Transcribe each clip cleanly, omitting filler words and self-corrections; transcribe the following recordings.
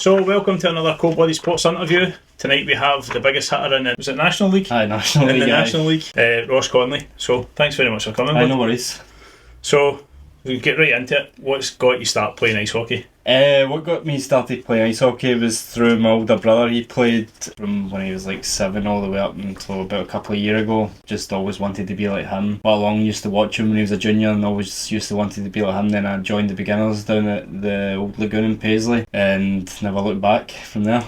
So welcome to another Cold Blooded Sports interview. Tonight we have the biggest hitter in the, was it National League? Aye, National League. National League, Ross Connolly. So thanks very much for coming. Aye, no worries. So we'll get right into it. What's got you start playing ice hockey? What got me started playing ice hockey was through my older brother. He played from when he was like 7 all the way up until about a couple of years ago. Just always wanted to be like him. All along used to watch him when he was a junior and always used to wanted to be like him. Then I joined the beginners down at the old lagoon in Paisley and never looked back from there.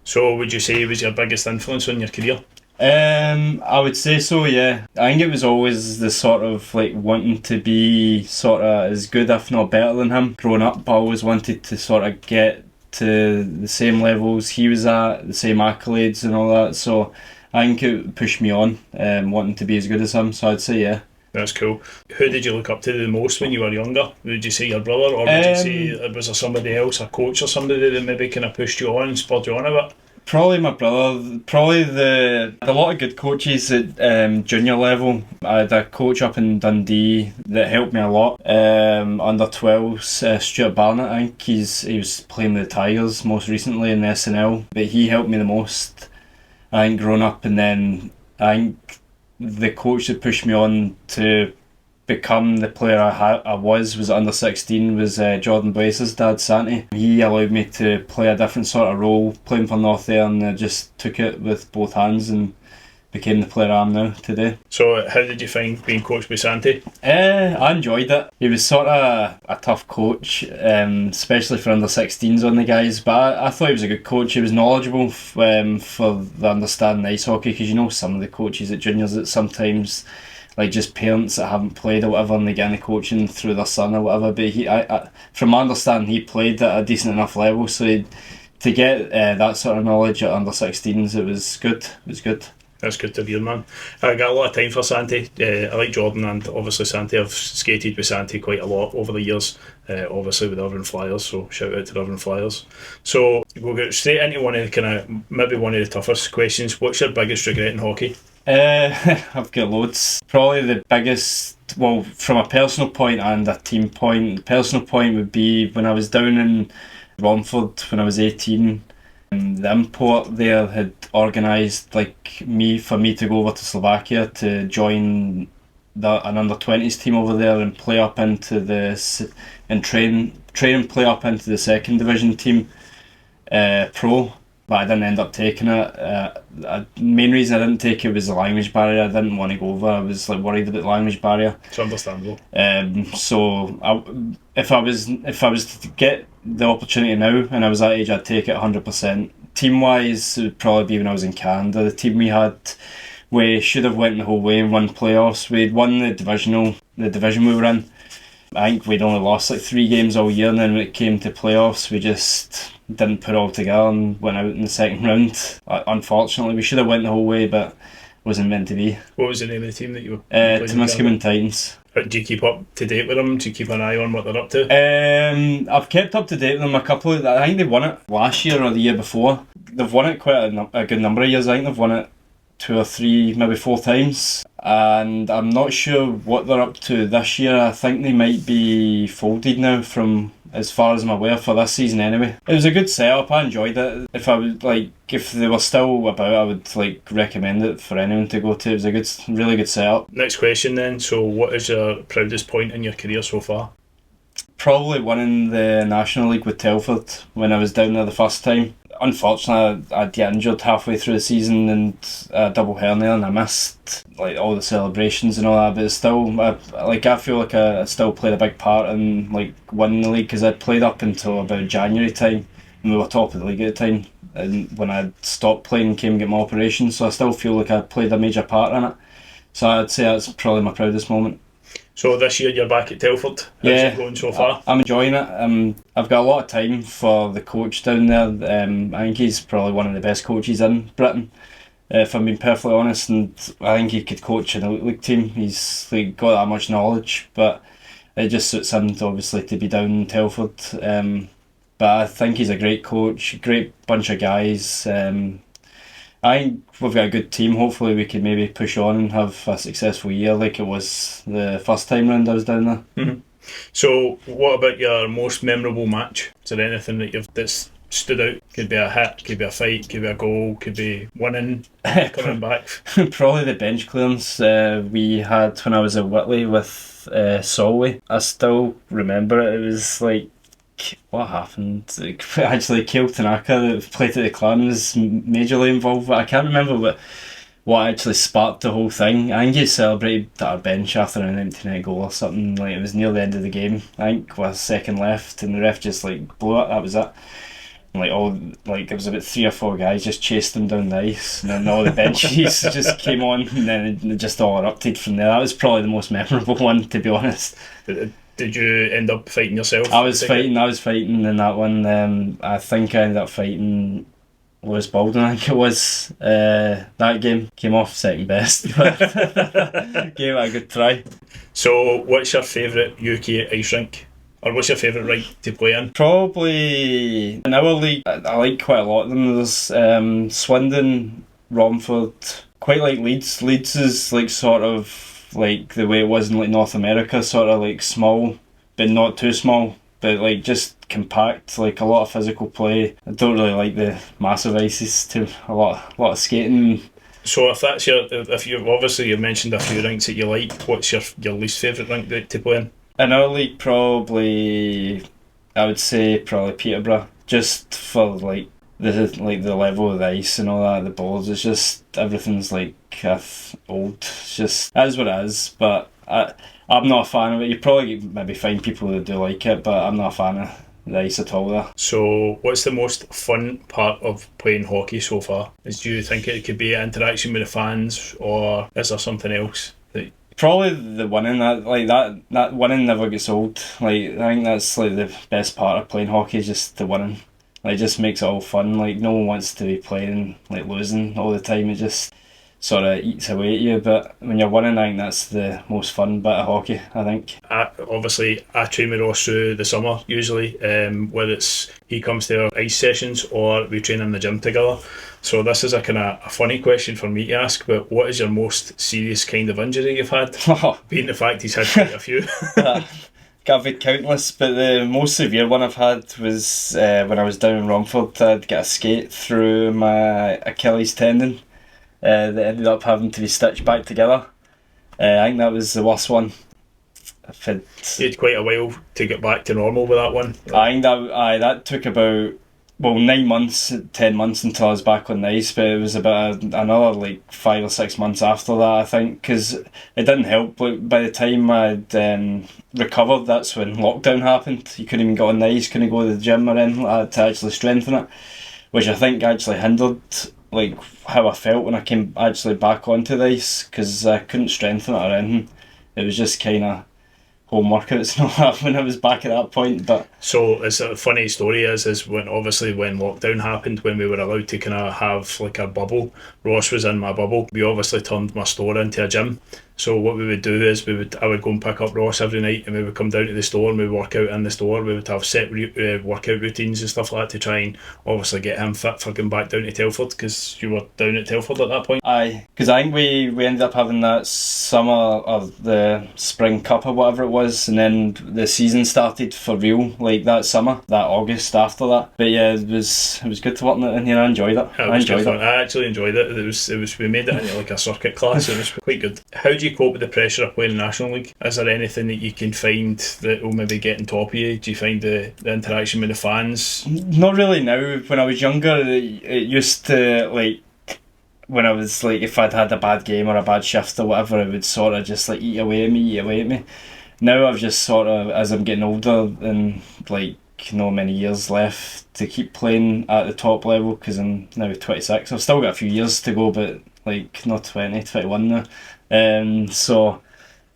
So would you say he was your biggest influence on your career? I would say so, yeah. I think it was always the sort of like wanting to be sort of as good if not better than him. Growing up I always wanted to sort of get to the same levels he was at, the same accolades and all that, so I think it pushed me on, wanting to be as good as him, so I'd say yeah. That's cool. Who did you look up to the most when you were younger? Would you say your brother, or would you say was there somebody else, a coach or somebody that maybe kind of pushed you on, spurred you on a bit? Probably my brother. Probably a lot of good coaches at junior level. I had a coach up in Dundee that helped me a lot. Under 12s, Stuart Barnett, I think he was playing with the Tigers most recently in the SNL, but he helped me the most, I think, growing up. And then I think the coach that pushed me on to become the player I was under 16 was Jordan Blaze's dad, Santi. He allowed me to play a different sort of role playing for North there, and I just took it with both hands and became the player I am now today. So how did you find being coached by Santi? I enjoyed it. He was sort of a tough coach, especially for under 16s on the guys, but I thought he was a good coach. He was knowledgeable for the understanding ice hockey, because you know some of the coaches at juniors that sometimes like just parents that haven't played or whatever, and they get into coaching through their son or whatever. But from my understanding, he played at a decent enough level, so to get that sort of knowledge at under 16s, it was good. It was good. That's good to hear, man. I got a lot of time for Santi. I like Jordan, and obviously Santi. I've skated with Santi quite a lot over the years, obviously with the Irvine Flyers, so shout out to the Irvine Flyers. So we'll get straight into one of the toughest questions. What's your biggest regret in hockey? I've got loads. Probably the biggest, well, from a personal point and a team point. The personal point would be when I was down in Romford when I was 18. The import there had organised for me to go over to Slovakia to join an under 20s team over there and play up into train and play up into the second division team, pro. But I didn't end up taking it. The main reason I didn't take it was the language barrier. I didn't want to go over. I was worried about the language barrier. It's understandable. So if I was to get the opportunity now and I was that age, I'd take it 100%. Team wise, it would probably be when I was in Canada. The team we should have went the whole way and won playoffs. We'd won the division we were in. I think we'd only lost 3 games all year, and then when it came to playoffs, we just didn't put it all together and went out in the second round. Unfortunately, we should have went the whole way, but it wasn't meant to be. What was the name of the team that you were Temiscaming Titans. Do you keep up to date with them? Do you keep an eye on what they're up to? I've kept up to date with them I think they won it last year or the year before. They've won it quite a good number of years. I think they've won it 2 or 3, maybe 4 times. And I'm not sure what they're up to this year. I think they might be folded now, from as far as I'm aware, for this season anyway. It was a good setup. I enjoyed it. If they were still about, I would recommend it for anyone to go to. It was a really good setup. Next question then. So what is your proudest point in your career so far? Probably winning the National League with Telford when I was down there the first time. Unfortunately, I'd get injured halfway through the season and a double hernia, and I missed all the celebrations and all that. But still, I feel like I still played a big part in winning the league, because I'd played up until about January time, and we were top of the league at the time. And when I stopped playing and came and get my operation, so I still feel like I played a major part in it. So I'd say that's probably my proudest moment. So this year you're back at Telford. How's it going so far? I'm enjoying it. I've got a lot of time for the coach down there. I think he's probably one of the best coaches in Britain, if I'm being perfectly honest, and I think he could coach an elite league team. He's got that much knowledge, but it just suits him obviously to be down in Telford. But I think he's a great coach, great bunch of guys. I think we've got a good team. Hopefully we can maybe push on and have a successful year like it was the first time round I was down there. Mm-hmm. So what about your most memorable match? Is there anything that's stood out? Could be a hit, could be a fight, could be a goal, could be winning, coming back. Probably the bench clearance we had when I was at Whitley with Solway. I still remember it. It was like, what happened? Actually, Kale Tanaka, that played at the Clan, was majorly involved, but I can't remember what actually sparked the whole thing. I think he celebrated at our bench after an empty net goal or something. Like, it was near the end of the game, I think, with a second left, and the ref just like blew it. That was it. And there was about 3 or 4 guys just chased them down the ice, and then all the benches just came on, and then it just all erupted from there. That was probably the most memorable one, to be honest. Did you end up fighting yourself? I was fighting in that one. I think I ended up fighting Lewis Baldwin, I think it was. That game came off second best, but gave it a good try. So, what's your favourite UK ice rink? Or what's your favourite rink to play in? Probably in our league, I like quite a lot of them. There's Swindon, Romford, quite like Leeds. Leeds is like sort of like the way it was in like North America, sort of like small, but not too small, but like just compact, like a lot of physical play. I don't really like the massive ices, too. A lot of skating. So if you mentioned a few rinks that you like, what's your least favourite rink to play in? In our league, I would say probably Peterborough, just for like the level of the ice and all that. The balls, it's just everything's like old. It's just, that is what it is. But I'm not a fan of it. You probably maybe find people that do like it, but I'm not a fan of the ice at all there. So, what's the most fun part of playing hockey so far? Do you think it could be interaction with the fans, or is there something else that? Probably the winning. That winning never gets old. Like, I think that's like the best part of playing hockey, is just the winning. Like, it just makes it all fun. Like, no one wants to be playing like losing all the time. It just sort of eats away at you. But when you're winning, I think that's the most fun bit of hockey, I think. Obviously, I train with Ross through the summer usually, whether it's he comes to our ice sessions or we train in the gym together. So this is a kind of a funny question for me to ask, but what is your most serious kind of injury you've had? Being the fact he's had quite a few. Can't be countless, but the most severe one I've had was when I was down in Romford. I'd get a skate through my Achilles tendon that ended up having to be stitched back together. I think that was the worst one. You had quite a while to get back to normal with that one. I think that took about 9 months, 10 months until I was back on the ice, but it was about another like 5 or 6 months after that, I think, because it didn't help. Like, by the time I'd recovered, that's when lockdown happened. You couldn't even get on the ice, couldn't go to the gym or anything like that to actually strengthen it, which I think actually hindered like how I felt when I came actually back onto the ice, because I couldn't strengthen it or anything. It was just kind of home workouts and all that when I was back at that point. But so it's a funny story is when lockdown happened, when we were allowed to kind of have like a bubble, Ross was in my bubble. We obviously turned my store into a gym. So what we would do is I would go and pick up Ross every night, and we would come down to the store and we would work out in the store. We would have set workout routines and stuff like that to try and obviously get him fit for going back down to Telford, because you were down at Telford at that point. Aye, because I think we ended up having that summer or the spring cup or whatever it was, and then the season started for real like that summer, that August after that. But yeah, it was good to work in here. I enjoyed it. I actually enjoyed it. It was we made it into like a circuit class. It was quite good. How do you cope with the pressure of playing in the National League? Is there anything that you can find that will maybe get on top of you? Do you find the interaction with the fans? Not really now. When I was younger, it used to, like, when I was like, if I'd had a bad game or a bad shift or whatever, it would sort of just like eat away at me. Now I've just sort of, as I'm getting older and like not many years left to keep playing at the top level, because I'm now 26. I've still got a few years to go, but like not 20, 21 now. So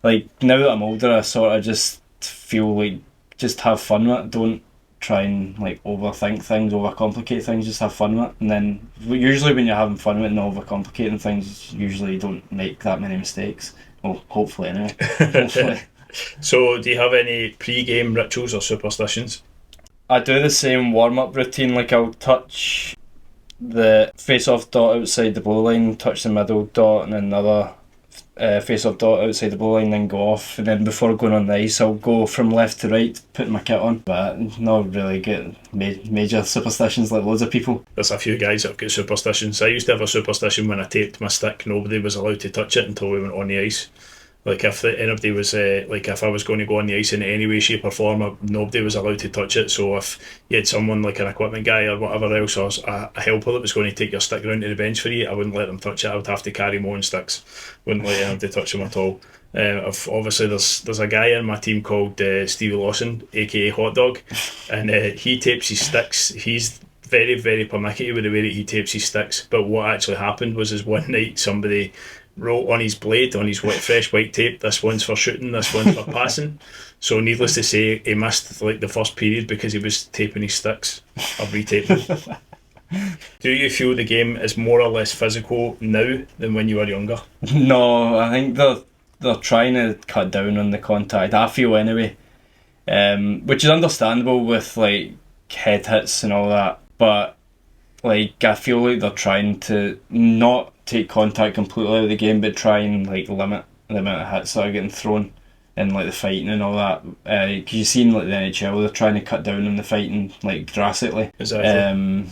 like now that I'm older, I sort of just feel like just have fun with it. Don't try and like overthink things, overcomplicate things. Just have fun with it, and then usually when you're having fun with it and not overcomplicating things, you usually don't make that many mistakes. Well, hopefully anyway. Hopefully. So do you have any pre-game rituals or superstitions? I do the same warm-up routine. Like, I'll touch the face-off dot outside the blue line, touch the middle dot, and then another face-off dot outside the blue line, then go off, and then before going on the ice I'll go from left to right, putting my kit on, but not really get major superstitions like loads of people. There's a few guys that have got superstitions. I used to have a superstition when I taped my stick, nobody was allowed to touch it until we went on the ice. Like if anybody was if I was going to go on the ice in any way, shape or form, nobody was allowed to touch it. So if you had someone like an equipment guy or whatever else, or a helper that was going to take your stick round to the bench for you, I wouldn't let them touch it. I would have to carry my own sticks. Wouldn't let them to touch them at all. Obviously there's a guy in my team called Stevie Lawson, aka Hot Dog, and he tapes his sticks. He's very, very pernickety with the way that he tapes his sticks. But what actually happened was one night somebody wrote on his blade, on his fresh white tape, this one's for shooting, this one's for passing. So needless to say, he missed like the first period because he was taping his sticks or retaping them. Do you feel the game is more or less physical now than when you were younger? No, I think they're trying to cut down on the contact, I feel anyway, which is understandable with like head hits and all that, but like I feel like they're trying to not take contact completely out of the game, but try and like limit the amount of hits that are getting thrown in like the fighting and all that. Because you've seen like the NHL, they're trying to cut down on the fighting like drastically. Exactly.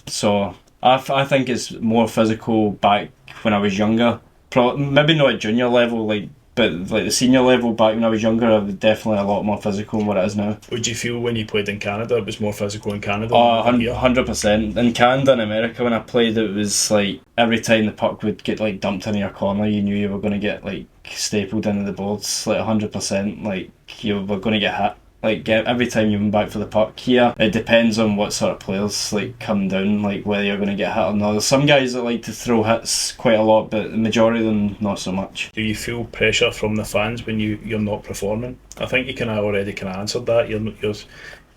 So I think it's more physical back when I was younger. Maybe not at junior level, but like the senior level back when I was younger, I was definitely a lot more physical than what it is now. Would you feel when you played in Canada it was more physical in Canada? Oh, 100%. In Canada and America when I played, it was like every time the puck would get like dumped in your corner, you knew you were going to get like stapled into the boards, like 100%, like you were going to get hit. Like every time you went back for the puck. Here, it depends on what sort of players like come down, like whether you're going to get hit or not. There's some guys that like to throw hits quite a lot, but the majority of them not so much. Do you feel pressure from the fans when you're not performing? I think you already answered that. You're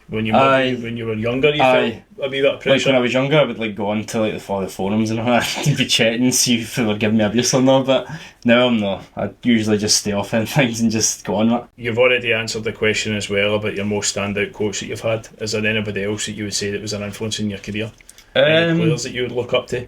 when you were younger, you felt a wee bit of pressure. Like when I was younger, I would like go on to like the forums and all that to be checking, see if they were giving me abuse or not. But now I'm not. I usually just stay off in things and just go on with it. You've already answered the question as well about your most standout coach that you've had. Is there anybody else that you would say that was an influence in your career? Any players that you would look up to?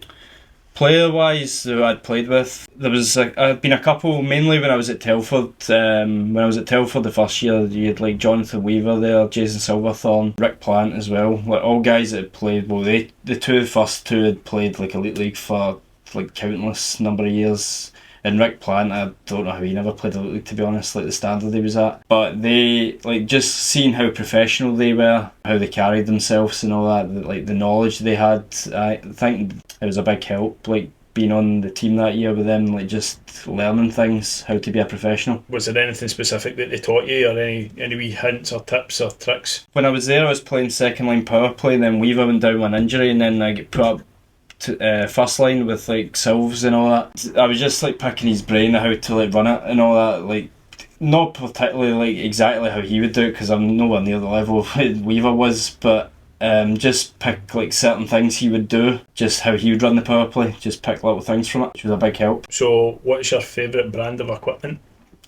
Player wise, who I'd played with, there was I've been a couple, mainly when I was at Telford. When I was at Telford the first year, you had like Jonathan Weaver there, Jason Silverthorne, Rick Plant as well. Like all guys that had played. Well, the first two had played like Elite League for like countless number of years. And Rick Plant, I don't know how he never played Elite League, to be honest, like the standard he was at. But they, like, just seeing how professional they were, how they carried themselves and all that, like the knowledge they had, I think it was a big help, like being on the team that year with them, like just learning things, how to be a professional. Was there anything specific that they taught you, or any wee hints or tips or tricks? When I was there, I was playing second line power play, and then Weaver went down with an injury, and then I get put up to first line with like Silves and all that. I was just like picking his brain how to like run it and all that, like not particularly like exactly how he would do it because I'm nowhere near the level Weaver was, but just pick like certain things he would do, just how he would run the power play, just pick little things from it, which was a big help. So what's your favourite brand of equipment?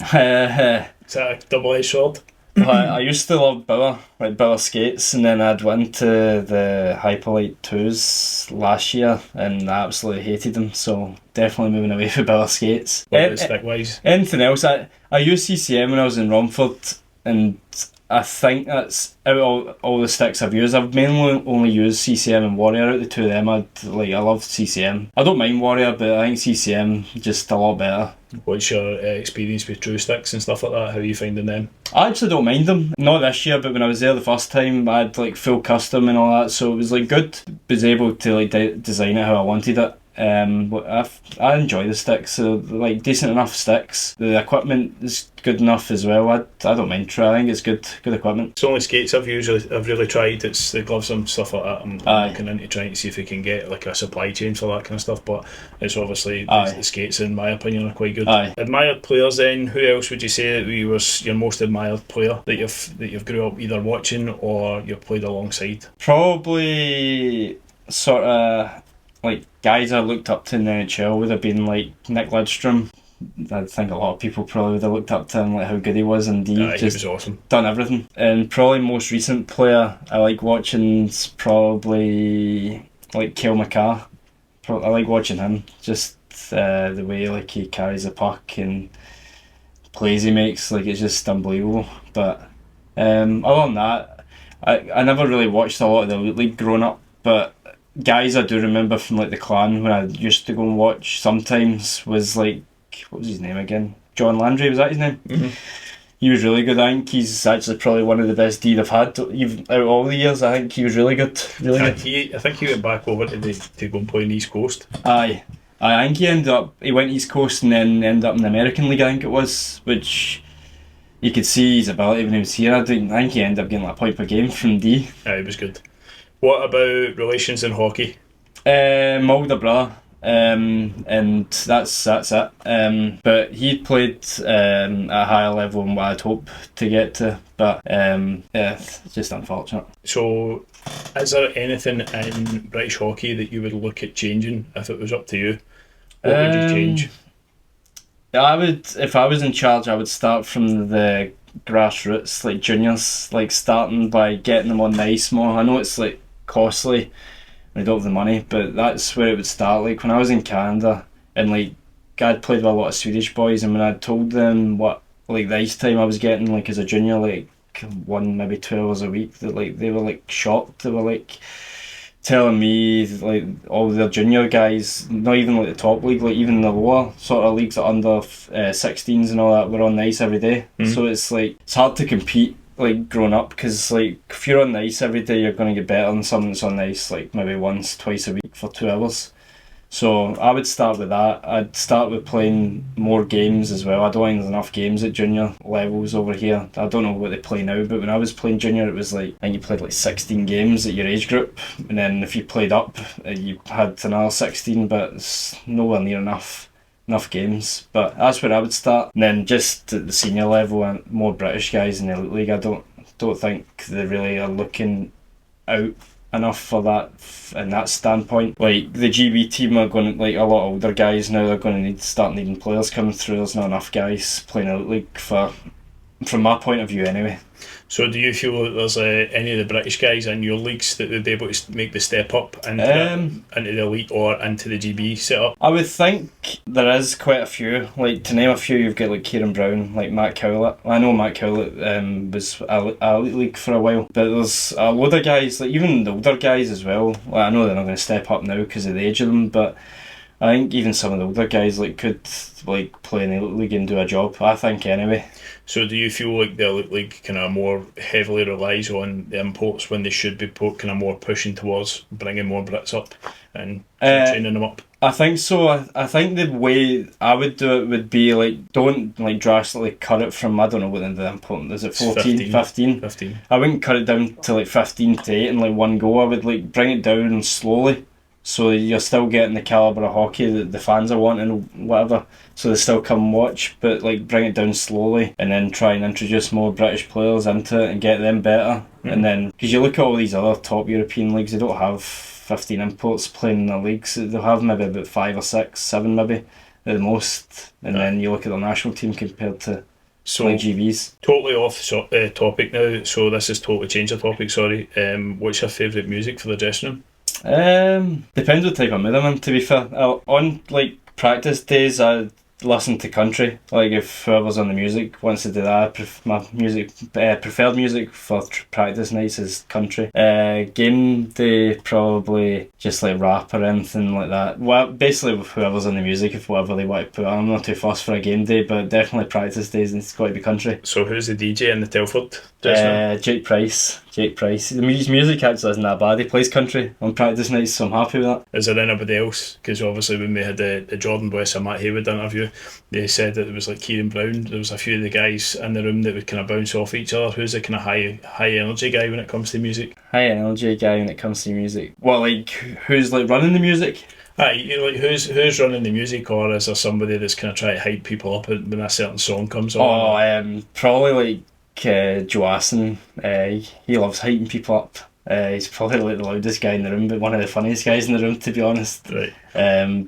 Is that a double-edged sword? I used to love Bauer skates, and then I'd went to the Hyperlight 2s last year and I absolutely hated them, so definitely moving away from Bauer skates. What about stick-wise? Anything else? I used CCM when I was in Romford, and I think that's out of all the sticks I've used, I've mainly only used CCM and Warrior. Out of the two of them, I love CCM. I don't mind Warrior, but I think CCM just a lot better. What's your experience with True Sticks and stuff like that? How are you finding them? I actually don't mind them. Not this year, but when I was there the first time, I had like full custom and all that, so it was like good. Was able to like design it how I wanted it. I enjoy the sticks, so like decent enough sticks. The equipment is good enough as well. I don't mind trying. I think it's good equipment. It's only skates I've really tried. It's the gloves and stuff like that. I'm looking into trying to see if we can get like a supply chain for that kind of stuff. But it's obviously the skates, in my opinion, are quite good. Admired players then. Who else would you say was your most admired player that you've grew up either watching or you've played alongside? Probably sort of like guys I looked up to in the NHL would have been like Nick Lidstrom. I think a lot of people probably would have looked up to him, like how good he was, and he was awesome. Done everything. And probably most recent player I like watching's probably like Cale McCarr. I like watching him. Just the way like he carries the puck and plays he makes, like it's just unbelievable. But other than that, I never really watched a lot of the Elite League growing up, but guys I do remember from like the clan when I used to go and watch sometimes was like, what was his name again? John Landry, was that his name? Mm-hmm. He was really good. I think he's actually probably one of the best D I've had even out of all the years. I think he was really good. Really good. I think he went back over to go and play in the East Coast. Aye. I think he went East Coast and then ended up in the American League, I think it was, which you could see his ability when he was here. I think he ended up getting like a point per game from D. Yeah, he was good. What about relations in hockey? My older brother, and that's it. But he played at a higher level than what I'd hope to get to. But yeah, it's just unfortunate. So, is there anything in British hockey that you would look at changing if it was up to you? What would you change? I would, if I was in charge, I would start from the grassroots, like juniors, like starting by getting them on the ice more. I know it's like costly, I don't have the money, but that's where it would start. Like when I was in Canada and like I'd played with a lot of Swedish boys, and when I told them what like the ice time I was getting like as a junior, like 1 maybe 2 hours a week, that like they were like shocked. They were like telling me like all their junior guys, not even like the top league, like even the lower sort of leagues, under 16s and all that, were on the ice every day. Mm-hmm. So it's like it's hard to compete like growing up, because like if you're on the ice every day, you're going to get better than someone that's on the ice like maybe once, twice a week for 2 hours. So I would start with that. I'd start with playing more games as well. I don't think there's enough games at junior levels over here. I don't know what they play now, but when I was playing junior, it was like, I think you played like 16 games at your age group, and then if you played up, you had another 16, but it's nowhere near enough games. But that's where I would start. And then just at the senior level, and more British guys in the Elite League, I don't think they really are looking out enough for that in that standpoint. Like the GB team are going to, like a lot of older guys now, they're going to start needing players coming through. There's not enough guys playing Elite League from my point of view anyway. So do you feel that there's any of the British guys in your leagues that would be able to make the step up into the Elite or into the GB setup? I would think there is quite a few. Like to name a few, you've got like Kieran Brown, like Matt Cowlett. I know Matt Cowlett was at Elite League for a while, but there's a load of guys, like even the older guys as well. Like, I know they're not going to step up now because of the age of them, but I think even some of the older guys like could like play in the Elite League and do a job, I think anyway. So do you feel like the Elite League kind of more heavily relies on the imports when they should be kind of more pushing towards bringing more Brits up and training them up? I think so. I think the way I would do it would be like, don't like drastically cut it from, I don't know what the import is, it 14, 15? I wouldn't cut it down to like 15 to 8 in like one go. I would like bring it down slowly, so you're still getting the calibre of hockey that the fans are wanting, whatever, so they still come and watch, but like bring it down slowly and then try and introduce more British players into it and get them better. And then, because you look at all these other top European leagues, they don't have 15 imports playing in the leagues. They'll have maybe about 5 or 6, 7 maybe at the most, and then you look at the national team compared to like GBs. Totally off topic now, so this is totally change of topic, sorry. What's your favourite music for the dressing room? Depends what type of mood I'm in, to be fair. On like practice days, I listen to country. Like if whoever's on the music wants to do that, my music preferred music for practice nights is country. Game day, probably just like rap or anything like that. Well, basically with whoever's on the music, if whatever they want to put on. I'm not too fussed for a game day, but definitely practice days it's got to be country. So who's the DJ in the Telford dressing room? Jake Price. His music actually isn't that bad. He plays country on practice nights, so I'm happy with that. Is there anybody else? Because obviously when we had the Jordan West and Matt Haywood interview, they said that it was like Kieran Brown. There was a few of the guys in the room that would kind of bounce off each other. Who's the kind of high energy guy when it comes to music? High energy guy when it comes to music. Well, like who's like running the music? Like who's running the music, or is there somebody that's kind of trying to hype people up when a certain song comes on? Probably like Joassen. He loves hyping people up. He's probably like the loudest guy in the room, but one of the funniest guys in the room, to be honest. Right.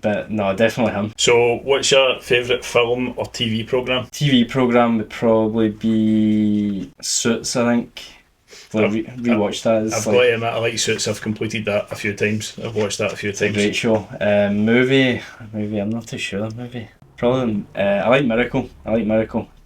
But no, definitely him. So what's your favourite film or TV programme? TV programme would probably be Suits, I think. rewatched that. I've got to admit, I like Suits. I've completed that a few times. I've watched that a few times. It's a great show. Movie, I'm not too sure. Movie, probably. I like Miracle.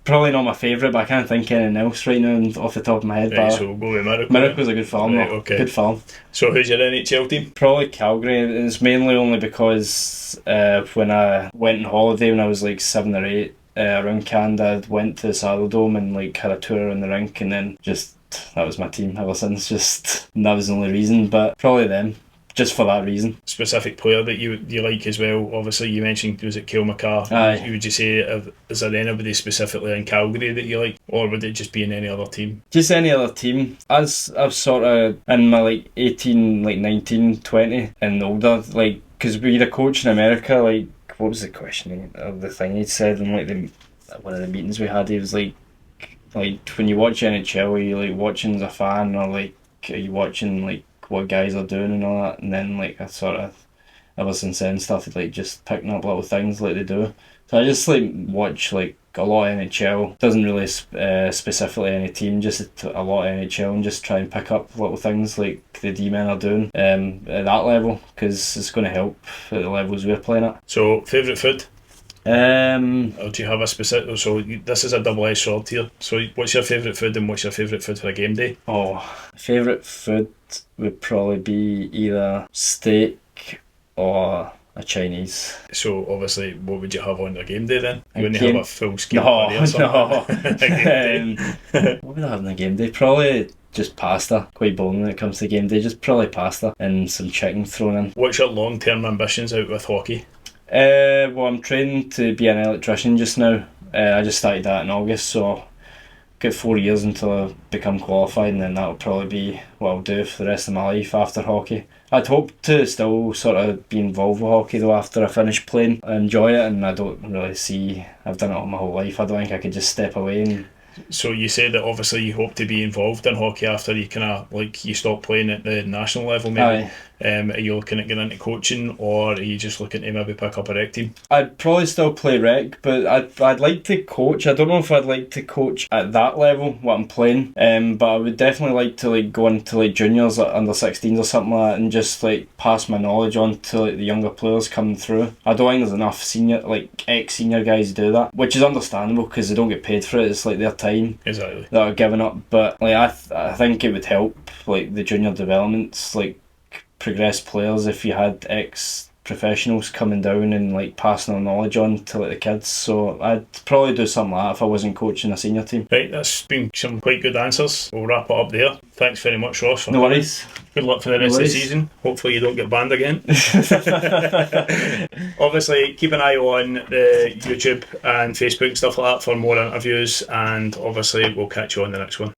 Probably not my favourite, but I can't think of anything else right now off the top of my head. Right, so we'll go with Miracle. Miracle's a good film. Right, okay. Good film. So who's your NHL team? Probably Calgary. It's mainly only because when I went on holiday when I was like 7 or 8 around Canada, I went to the Saddle Dome and like had a tour around the rink, and then just that was my team ever since. Just that was the only reason, but probably them. Just for that reason. Specific player that you like as well? Obviously, you mentioned, was it Cale McCarr? Aye. Would you say, is there anybody specifically in Calgary that you like, or would it just be in any other team? Just any other team. As I've sort of in my like 18, like 19, 20 and older, like, because we had a coach in America, like, what was the question of the thing he'd said in like one of the meetings we had? He was like when you watch NHL, are you like watching as a fan, or like are you watching like what guys are doing and all that? And then like I sort of ever since then started like just picking up little things like they do. So I just like watch like a lot of NHL. Doesn't really specifically any team, just a lot of NHL, and just try and pick up little things like the D-men are doing at that level, because it's going to help at the levels we're playing at. So favourite food? Or do you have a specific? So this is a double-edged sword here. So what's your favourite food, and what's your favourite food for a game day? Oh, favourite food would probably be either steak or a Chinese. So obviously, what would you have on a game day then? You A wouldn't game- have a full scale No, or something. no. A game day. What would I have on a game day? Probably just pasta. Quite boring when it comes to game day. Just probably pasta and some chicken thrown in. What's your long-term ambitions out with hockey? Well, I'm training to be an electrician just now. I just started that in August, so got 4 years until I become qualified, and then that'll probably be what I'll do for the rest of my life after hockey. I'd hope to still sort of be involved with hockey though after I finish playing. I enjoy it, and I don't really see, I've done it all my whole life. I don't think I could just step away and... So you said that obviously you hope to be involved in hockey after you kind of like you stop playing at the national level maybe. Aye. Are you looking at getting into coaching, or are you just looking to maybe pick up a rec team? I'd probably still play rec, but I'd like to coach. I don't know if I'd like to coach at that level, what I'm playing. But I would definitely like to like go into like juniors, like under 16s or something like that, and just like pass my knowledge on to like the younger players coming through. I don't think there's enough senior, like ex-senior guys do that, which is understandable because they don't get paid for it. It's like their time Exactly. that are given up. But like I think it would help like the junior developments, like progress players, if you had ex-professionals coming down and like passing their knowledge on to like the kids. So I'd probably do something like that if I wasn't coaching a senior team. Right, that's been some quite good answers. We'll wrap it up there. Thanks very much, Ross. No worries. Good luck for the rest of the season. Hopefully you don't get banned again. Obviously, keep an eye on the YouTube and Facebook and stuff like that for more interviews, and obviously we'll catch you on the next one.